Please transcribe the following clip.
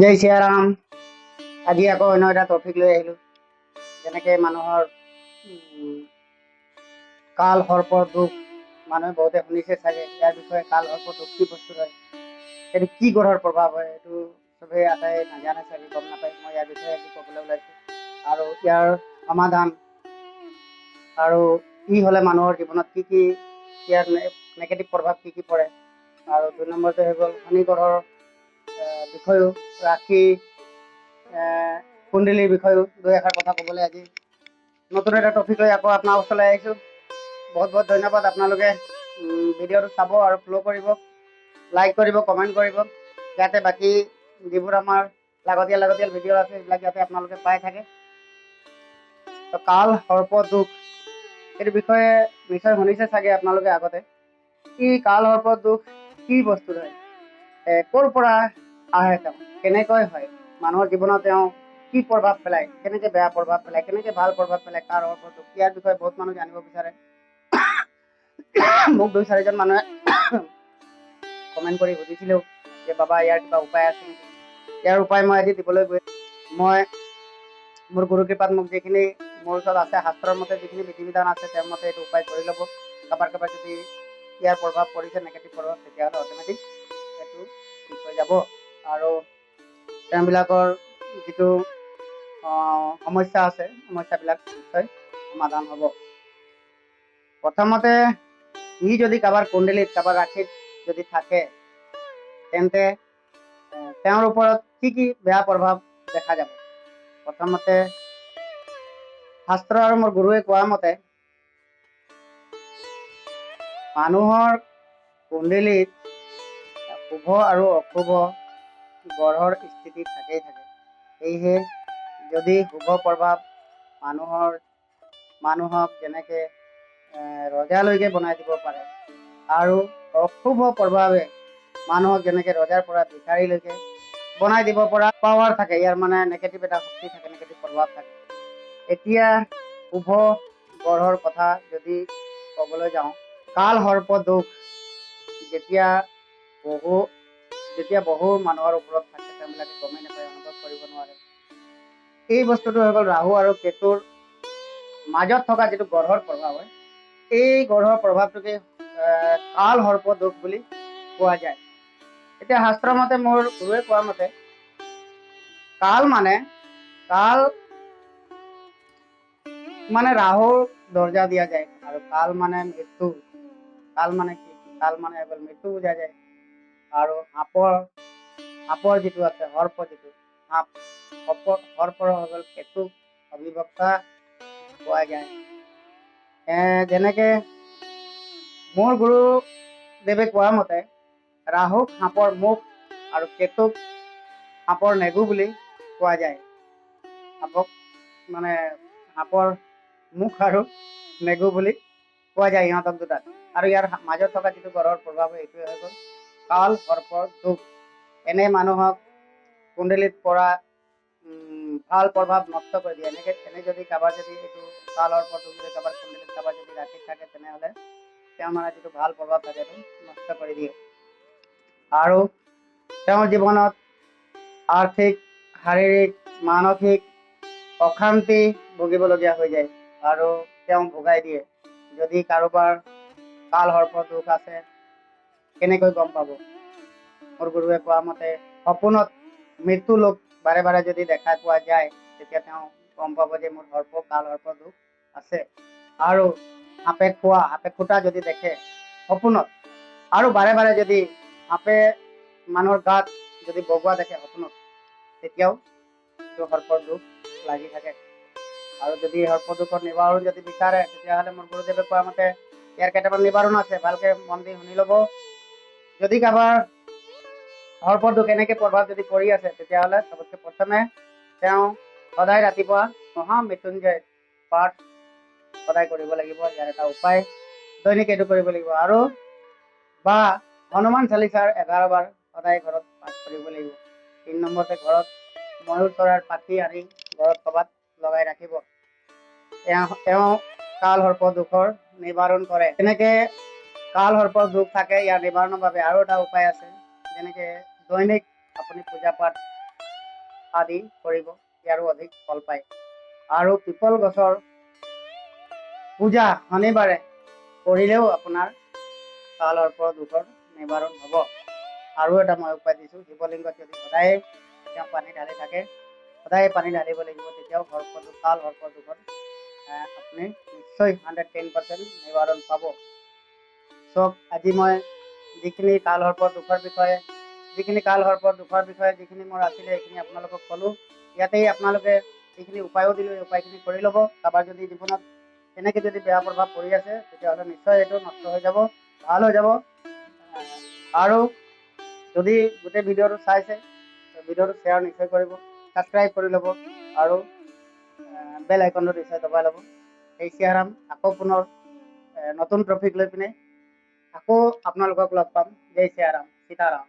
জয় শ্ৰীৰাম। আজি আকৌ অন্য এটা টপিক লৈ আহিলোঁ। যেনেকৈ মানুহৰ কাল সৰ্পৰ দুখ মানুহে বহুতে শুনিছে চাগে। ইয়াৰ বিষয়ে কাল সৰ্পৰ দুখ কি বস্তু হয়, এইটো কি গ্ৰহৰ প্ৰভাৱ হয়, এইটো চবেই আটাই নাজানে চাগে, গম নাপায়। মই ইয়াৰ বিষয়ে আজি ক'বলৈ ওলাইছোঁ আৰু ইয়াৰ সমাধান আৰু ই হ'লে মানুহৰ জীৱনত কি কি ইয়াৰ নেগেটিভ প্ৰভাৱ কি কি পৰে। আৰু 2 নম্বৰতে হৈ গ'ল শনি গ্ৰহৰ বিষয়েও, ৰাশি কুণ্ডলীৰ বিষয়েও 2 এষাৰ কথা ক'বলৈ আজি নতুন এটা টপিক লৈ আকৌ আপোনাৰ ওচৰলৈ আহিছোঁ। বহুত বহুত ধন্যবাদ। আপোনালোকে ভিডিঅ'টো চাব আৰু ফ'ল' কৰিব, লাইক কৰিব, কমেণ্ট কৰিব, যাতে বাকী যিবোৰ আমাৰ লাগতিয়াল ভিডিঅ' আছে সেইবিলাক যাতে আপোনালোকে পাই থাকে। তো কাল সৰ্প দুখ এইটো বিষয়ে নিশ্চয় শুনিছে চাগে আপোনালোকে আগতে। ই কাল সৰ্প দুখ কি বস্তু হয়, ক'ৰ পৰা আহে, তেওঁ কেনেকৈ হয়, মানুহৰ জীৱনত তেওঁ কি প্ৰভাৱ পেলায়, কেনেকৈ বেয়া প্ৰভাৱ পেলায়, কেনেকৈ ভাল প্ৰভাৱ পেলায়, কাল সৰ্প দুখ ইয়াৰ বিষয়ে বহুত মানুহ জানিব বিচাৰে। মোক 2-4জন মানুহে কমেণ্ট কৰি সুধিছিলেও যে বাবা ইয়াৰ কিবা উপায় আছে নেকি। ইয়াৰ উপায় মই আজি দিবলৈ গৈ মই মোৰ গুৰু কৃপাত মোক যিখিনি মোৰ ওচৰত আছে, শাস্ত্ৰৰ মতে যিখিনি বিধি বিধান আছে, তেওঁৰ মতে এইটো উপায় কৰি ল'ব। কাৰোবাৰ যদি ইয়াৰ প্ৰভাৱ পৰিছে, নেগেটিভ প্ৰভাৱ, তেতিয়াহ'লে অট'মেটিক এইটো ঠিক হৈ যাব আৰু তেওঁবিলাকৰ যিটো সমস্যা আছে, সমস্যাবিলাক নিশ্চয় সমাধান হ'ব। প্ৰথমতে ই যদি কাৰোবাৰ কুণ্ডলীত, কাৰোবাৰ ৰাশিত যদি থাকে, তেন্তে তেওঁৰ ওপৰত কি কি বেয়া প্ৰভাৱ দেখা যাব। প্ৰথমতে শাস্ত্ৰ আৰু মোৰ গুৰুৱে কোৱা মতে মানুহৰ কুণ্ডলীত শুভ আৰু অশুভ গ্ৰহৰ স্থিতি থাকেই থাকে। সেয়েহে যদি শুভ প্ৰভাৱ মানুহক যেনেকৈ ৰজালৈকে বনাই দিব পাৰে, আৰু অশুভ প্ৰভাৱে মানুহক যেনেকৈ ৰজাৰ পৰা ভিখাৰীলৈকে বনাই দিব পৰা পাৱাৰ থাকে, ইয়াৰ মানে নেগেটিভ এটা শক্তি থাকে, নেগেটিভ প্ৰভাৱ থাকে। এতিয়া শুভ গ্ৰহৰ কথা যদি ক'বলৈ যাওঁ, কাল সৰ্প দুখ যেতিয়া বহু মানুহৰ ওপৰত থাকে, তেওঁবিলাকে গমেই নাপায়, অনুভৱ কৰিব নোৱাৰে। এই বস্তুটো হৈ গ'ল ৰাহু আৰু কেতুৰ মাজত থকা যিটো গ্ৰহৰ প্ৰভাৱ হয়, এই গ্ৰহৰ প্ৰভাৱটোকে কাল সৰ্প দুখ বুলি কোৱা যায়। এতিয়া শাস্ত্ৰৰ মতে, মোৰ গুৰুৱে কোৱা মতে, কাল মানে ৰাহুৰ দৰ্জা দিয়া যায়, আৰু কাল মানে মৃত্যু। কাল মানে কি? কাল মানে এবাৰ মৃত্যু বুজা যায়। আৰু সাপৰ যিটো আছে, সৰ্প যিটো সাপ, সৰ্পৰ হৈ গ'ল কেতু অবিভক্তা পোৱা যায়। যেনেকে মোৰ গুৰুদেৱে কোৱা মতে, ৰাহুক সাপৰ মুখ আৰু কেতুক সাপৰ নেগু বুলি কোৱা যায়। সাপৰ মুখ আৰু নেগু বুলি কোৱা যায় ইহঁতক দুটাক। আৰু ইয়াৰ মাজত থকা যিটো গ্ৰহৰ প্ৰভাৱ, এইটোৱে হৈ গ'ল কাল সৰ্পৰ দুখ। এনে মানুহক কুণ্ডলীত পৰা ভাল প্ৰভাৱ নষ্ট কৰি দিয়ে। এনে যদি কাৰোবাৰ যদি এইটো কাল সৰ্পৰ দুখ যদি কাৰোবাৰ কুণ্ডলীত কাৰোবাৰ যদি ৰাশিত থাকে, তেনেহ'লে তেওঁ মানে যিটো ভাল প্ৰভাৱ থাকে, এইটো নষ্ট কৰি দিয়ে আৰু তেওঁৰ জীৱনত আৰ্থিক, শাৰীৰিক, মানসিক অশান্তি ভুগিবলগীয়া হৈ যায় আৰু তেওঁ ভোগাই দিয়ে। যদি কাৰোবাৰ কাল সৰ্পৰ দুখ আছে, কেনেকৈ গম পাব? মোৰ গুৰুৱে কোৱা মতে, সপোনত মৃত্যু লোক বাৰে বাৰে যদি দেখা পোৱা যায়, তেতিয়া তেওঁ গম পাব যে মোৰ কাল সৰ্পৰ দুখ আছে। আৰু সাপে খুটা যদি দেখে সপোনত, আৰু বাৰে বাৰে যদি সাপে মানুহৰ গাত যদি বগোৱা দেখে সপোনত, তেতিয়াও সৰ্পৰ দুখ লাগি থাকে। আৰু যদি সৰ্প দুখৰ নিবাৰণ যদি বিচাৰে, তেতিয়াহ'লে মোৰ গুৰুদেৱে কোৱা মতে ইয়াৰ কেইটামান নিবাৰণ আছে, ভালকে মন দি শুনি ল'ব। যদি কাৰোবাৰ সৰ্পৰ দুখ এনেকে প্ৰভাৱ যদি পৰি আছে, তেতিয়াহ'লে চবতকে প্ৰথমে তেওঁ সদায় ৰাতিপুৱা মহামৃত্যুঞ্জয় পাঠ সদায় কৰিব লাগিব। ইয়াৰ এটা উপায়, দৈনিক এইটো কৰিব লাগিব। আৰু বা হনুমান চালিচাৰ 11 বাৰ সদায় ঘৰত পাঠ কৰিব লাগিব। 3 নম্বৰতে ঘৰত ময়ূৰ চৰাইৰ পাখি আনি ঘৰত ক'ৰবাত লগাই ৰাখিব। তেওঁ কাল সৰ্প দুখৰ নিবাৰণ কৰে। তেনেকে কাল সৰ্পৰ দুখ থাকে, ইয়াৰ নিবাৰণৰ বাবে আৰু এটা উপায় আছে। যেনেকে দৈনিক আপুনি পূজা পাঠ আদি কৰিব, ইয়াৰো অধিক ফল পায়। আৰু পিপল গছৰ পূজা শনিবাৰে কৰিলেও আপোনাৰ কাল সৰ্প দুখৰ নিবাৰণ হ'ব। আৰু এটা মই উপায় দিছোঁ, শিৱলিংগত যদি সদায় তেওঁ পানী ঢালি থাকে, সদায় পানী ঢালিব লাগিব, তেতিয়াও কাল সৰ্প দুখৰ আপুনি নিশ্চয় 110% নিবাৰণ পাব। চক আজি মই যিখিনি কাল সৰ্পৰ দুখৰ বিষয়ে যিখিনি মোৰ আছিলে সেইখিনি আপোনালোকক ক'লোঁ। ইয়াতেই আপোনালোকে যিখিনি উপায়ো দিলোঁ এই উপায়খিনি কৰি ল'ব। কাৰোবাৰ যদি জীৱনত এনেকৈ যদি বেয়া প্ৰভাৱ পৰি আছে তেতিয়াহ'লে নিশ্চয় এইটো নষ্ট হৈ যাব, ভাল হৈ যাব। আৰু যদি গোটেই ভিডিঅ'টো চাইছে ভিডিঅ'টো শ্বেয়াৰ নিশ্চয় কৰিব, ছাবস্ক্ৰাইব কৰি ল'ব আৰু বেল আইকনটো নিশ্চয় দবাই ল'ব। এই শ্বেয়াৰাম আকৌ পুনৰ নতুন টপিক লৈ পিনে আকৌ আপোনালোকক লগ পাম। জয় শ্ৰীৰাম, সীতাৰাম।